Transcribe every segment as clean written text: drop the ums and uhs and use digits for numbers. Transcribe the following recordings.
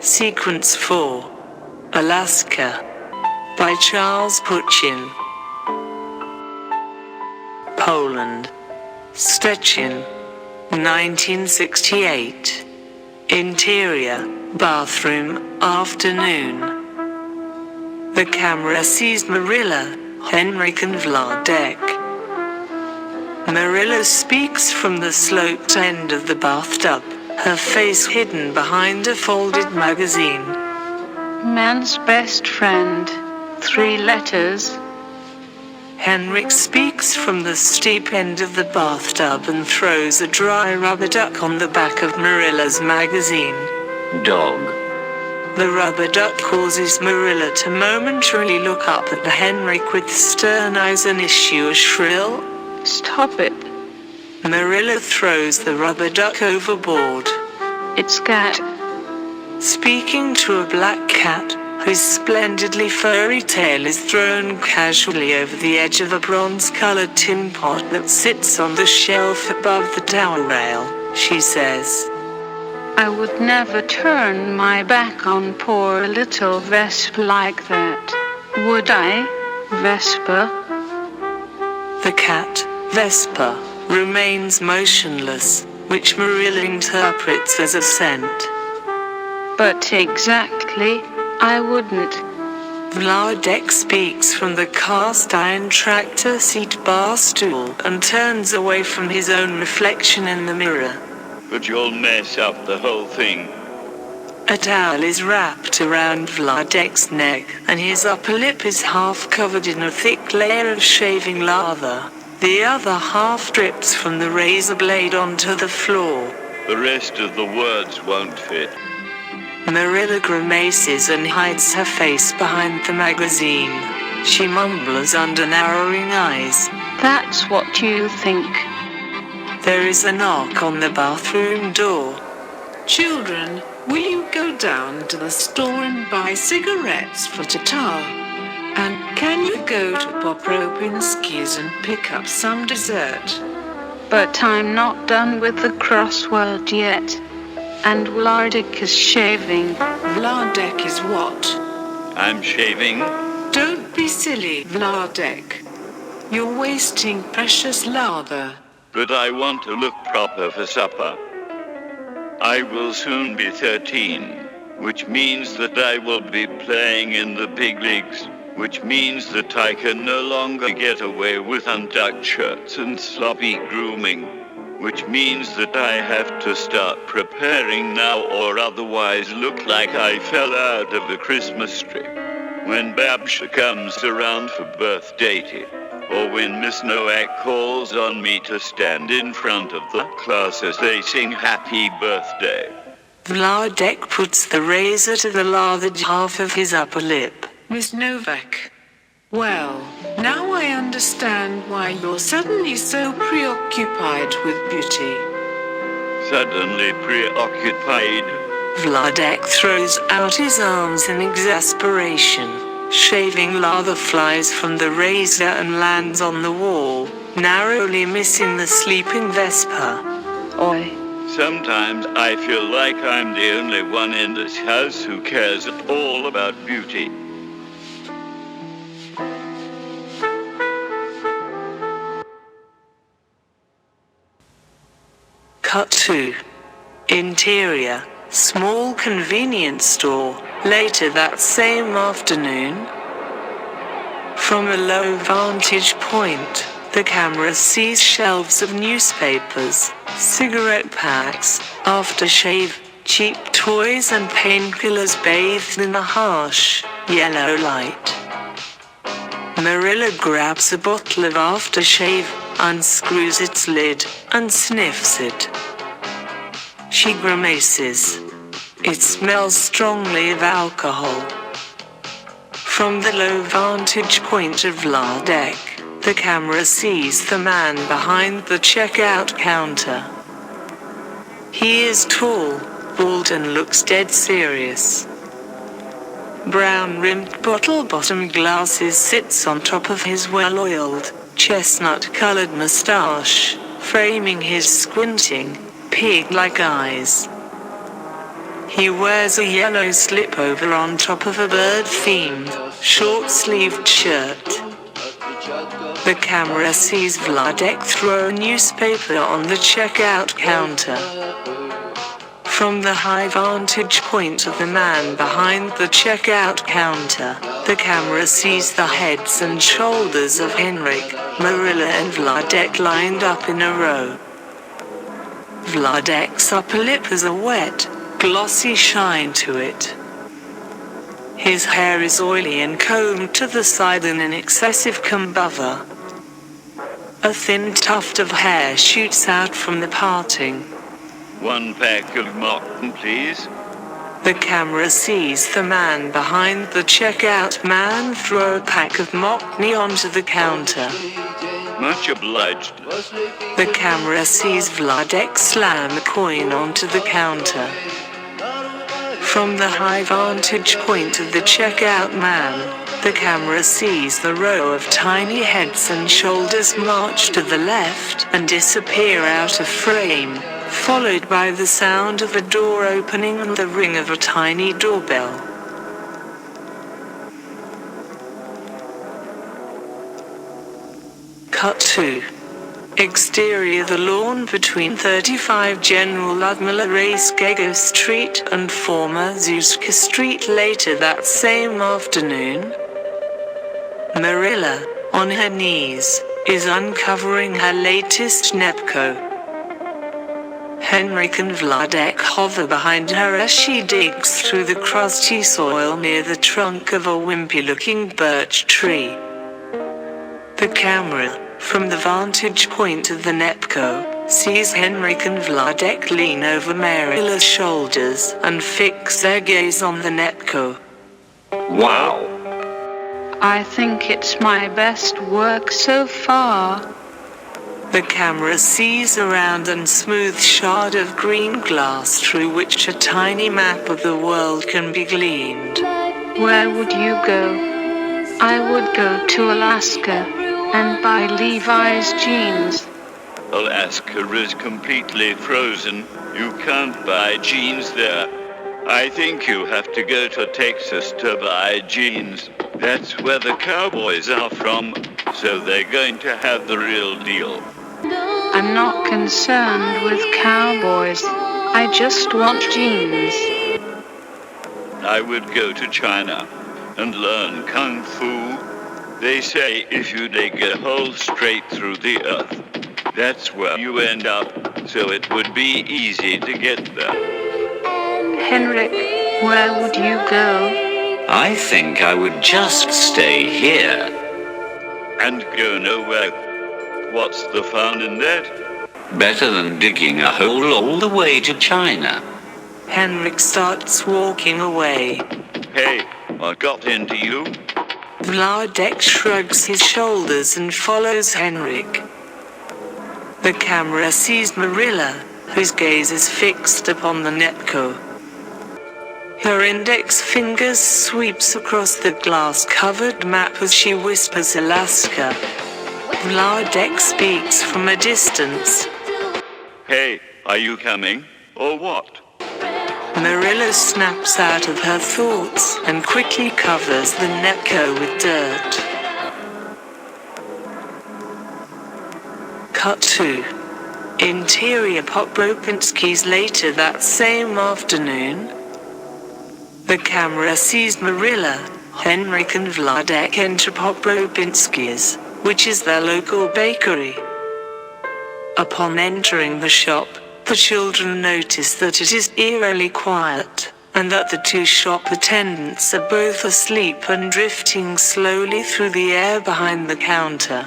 Sequence 4. Alaska. By Charles Putschkin. Poland. Szczecin. 1968. Interior, bathroom, afternoon. The camera sees Marilla, Henrik and Vladek. Marilla speaks from the sloped end of the bathtub, her face hidden behind a folded magazine. Man's best friend. 3 letters. Henrik speaks from the steep end of the bathtub and throws a dry rubber duck on the back of Marilla's magazine. Dog. The rubber duck causes Marilla to momentarily look up at Henrik with stern eyes and issue a shrill, "Stop it. Marilla throws the rubber duck overboard. It's cat." Speaking to a black cat, whose splendidly furry tail is thrown casually over the edge of a bronze-colored tin pot that sits on the shelf above the towel rail, she says, "I would never turn my back on poor little Vespa like that, would I, Vespa?" The cat, Vespa, remains motionless, which Marilla interprets as assent. "But exactly, I wouldn't." Vladek speaks from the cast-iron tractor seat bar stool and turns away from his own reflection in the mirror. But you'll mess up the whole thing. A towel is wrapped around Vladek's neck, and his upper lip is half covered in a thick layer of shaving lather. The other half drips from the razor blade onto the floor. The rest of the words won't fit. Marilla grimaces and hides her face behind the magazine. She mumbles under narrowing eyes, "That's what you think." There is a knock on the bathroom door. "Children, will you go down to the store and buy cigarettes for Tata? And can you go to Popropinski's and pick up some dessert?" "But I'm not done with the crossword yet. And Vladek is shaving." "Vladek is what?" I'm shaving. "Don't be silly, Vladek. You're wasting precious lather." But I want to look proper for supper. I will soon be 13, which means that I will be playing in the big leagues, which means that I can no longer get away with untucked shirts and sloppy grooming, which means that I have to start preparing now or otherwise look like I fell out of a Christmas tree when Babsha comes around for birthday, or when Miss Nowak calls on me to stand in front of the class as they sing happy birthday. Vladek puts the razor to the lathered half of his upper lip. "Miss Novak. Well, now I understand why you're suddenly so preoccupied with beauty." Suddenly preoccupied. Vladek throws out his arms in exasperation. Shaving lather flies from the razor and lands on the wall, narrowly missing the sleeping Vespa. "Oi." Sometimes I feel like I'm the only one in this house who cares at all about beauty. Cut 2. Interior, small convenience store, later that same afternoon. From a low vantage point, the camera sees shelves of newspapers, cigarette packs, aftershave, cheap toys and painkillers bathed in a harsh, yellow light. Marilla grabs a bottle of aftershave, unscrews its lid, and sniffs it. She grimaces. It smells strongly of alcohol. From the low vantage point of Vladek, the camera sees the man behind the checkout counter. He is tall, bald and looks dead serious. Brown-rimmed bottle-bottom glasses sits on top of his well-oiled, chestnut-colored mustache, framing his squinting, pig-like eyes. He wears a yellow slip-over on top of a bird-themed, short-sleeved shirt. The camera sees Vladek throw a newspaper on the checkout counter. From the high vantage point of the man behind the checkout counter, the camera sees the heads and shoulders of Henrik, Marilla and Vladek lined up in a row. Vladek's upper lip has a wet, glossy shine to it. His hair is oily and combed to the side in an excessive combava. A thin tuft of hair shoots out from the parting. One pack of Mockton, please. The camera sees the man behind the checkout man throw a pack of Mockney onto the counter. Much obliged. The camera sees Vladek slam a coin onto the counter. From the high vantage point of the checkout man, the camera sees the row of tiny heads and shoulders march to the left and disappear out of frame, followed by the sound of a door opening and the ring of a tiny doorbell. Cut 2. Exterior: the lawn between 35 General Ludmila Raskego Street and former Zuzka Street. Later that same afternoon, Marilla, on her knees, is uncovering her latest Nepco. Henrik and Vladek hover behind her as she digs through the crusty soil near the trunk of a wimpy-looking birch tree. The camera, from the vantage point of the Nepco, sees Henrik and Vladek lean over Marilla's shoulders and fix their gaze on the Nepco. Wow! I think it's my best work so far. The camera sees a round and smooth shard of green glass through which a tiny map of the world can be gleaned. Where would you go? I would go to Alaska and buy Levi's jeans. Alaska is completely frozen. You can't buy jeans there. I think you have to go to Texas to buy jeans. That's where the cowboys are from, so they're going to have the real deal. I'm not concerned with cowboys. I just want jeans. I would go to China and learn Kung Fu. They say if you dig a hole straight through the earth, that's where you end up, so it would be easy to get there. Henrik, where would you go? I think I would just stay here. And go nowhere. What's the fun in that? Better than digging a hole all the way to China. Henrik starts walking away. Hey, what got into you? Vladek shrugs his shoulders and follows Henrik. The camera sees Marilla, whose gaze is fixed upon the Nepco. Her index finger sweeps across the glass-covered map as she whispers Alaska. Vladek speaks from a distance. Hey, are you coming? Or what? Marilla snaps out of her thoughts and quickly covers the Nepco with dirt. Cut 2. Interior: Popropinski's. Later that same afternoon, the camera sees Marilla, Henrik and Vladek enter Popropinski's, which is their local bakery. Upon entering the shop, the children notice that it is eerily quiet, and that the two shop attendants are both asleep and drifting slowly through the air behind the counter.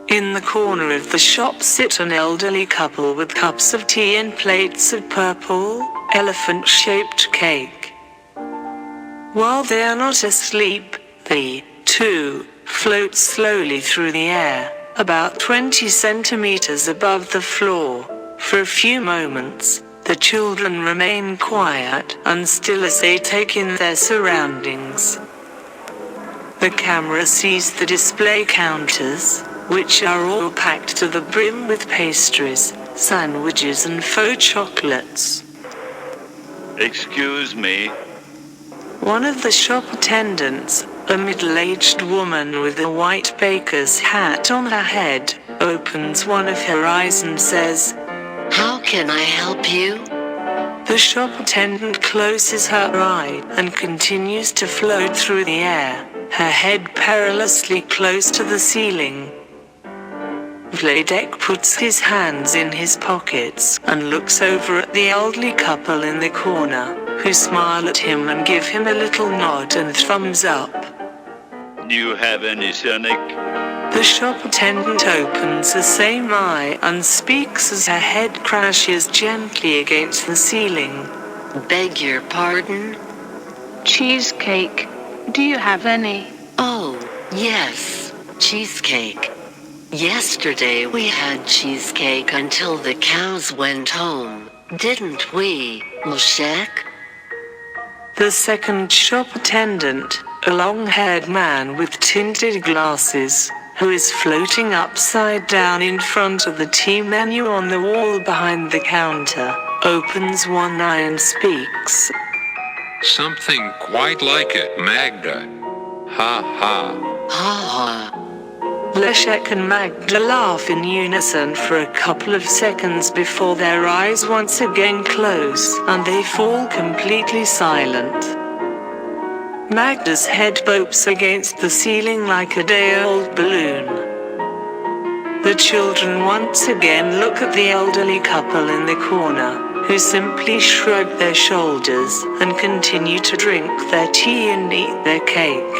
In the corner of the shop sit an elderly couple with cups of tea and plates of purple, elephant-shaped cake. While they are not asleep, the two float slowly through the air, about 20 centimeters above the floor. For a few moments, the children remain quiet and still as they take in their surroundings. The camera sees the display counters, which are all packed to the brim with pastries, sandwiches and faux chocolates. Excuse me. One of the shop attendants, a middle-aged woman with a white baker's hat on her head, opens one of her eyes and says, "How can I help you?" The shop attendant closes her eye and continues to float through the air, her head perilously close to the ceiling. Vladek puts his hands in his pockets and looks over at the elderly couple in the corner, who smile at him and give him a little nod and thumbs up. Do you have any Sonic? The shop attendant opens the same eye and speaks as her head crashes gently against the ceiling. "Beg your pardon?" Cheesecake. Do you have any? "Oh, yes, cheesecake. Yesterday we had cheesecake until the cows went home, didn't we, Mushek?" The second shop attendant, a long-haired man with tinted glasses, who is floating upside down in front of the tea menu on the wall behind the counter, opens one eye and speaks. Something quite like it, Magda. Ha ha. Ha ha. Leszek and Magda laugh in unison for a couple of seconds before their eyes once again close and they fall completely silent. Magda's head bopes against the ceiling like a day-old balloon. The children once again look at the elderly couple in the corner, who simply shrug their shoulders and continue to drink their tea and eat their cake.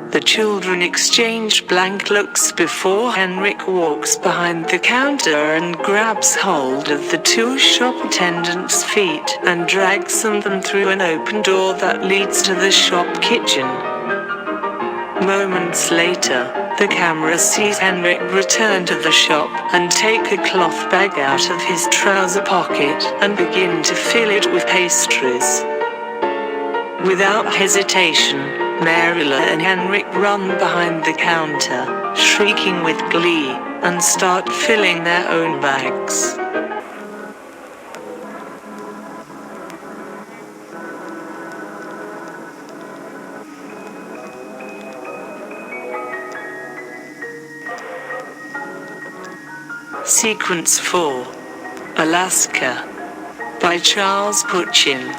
The children exchange blank looks before Henrik walks behind the counter and grabs hold of the two shop attendants' feet and drags them through an open door that leads to the shop kitchen. Moments later, the camera sees Henrik return to the shop and take a cloth bag out of his trouser pocket and begin to fill it with pastries. Without hesitation, Marilla and Henrik run behind the counter, shrieking with glee, and start filling their own bags. Sequence 4. Alaska by Charles Putschkin.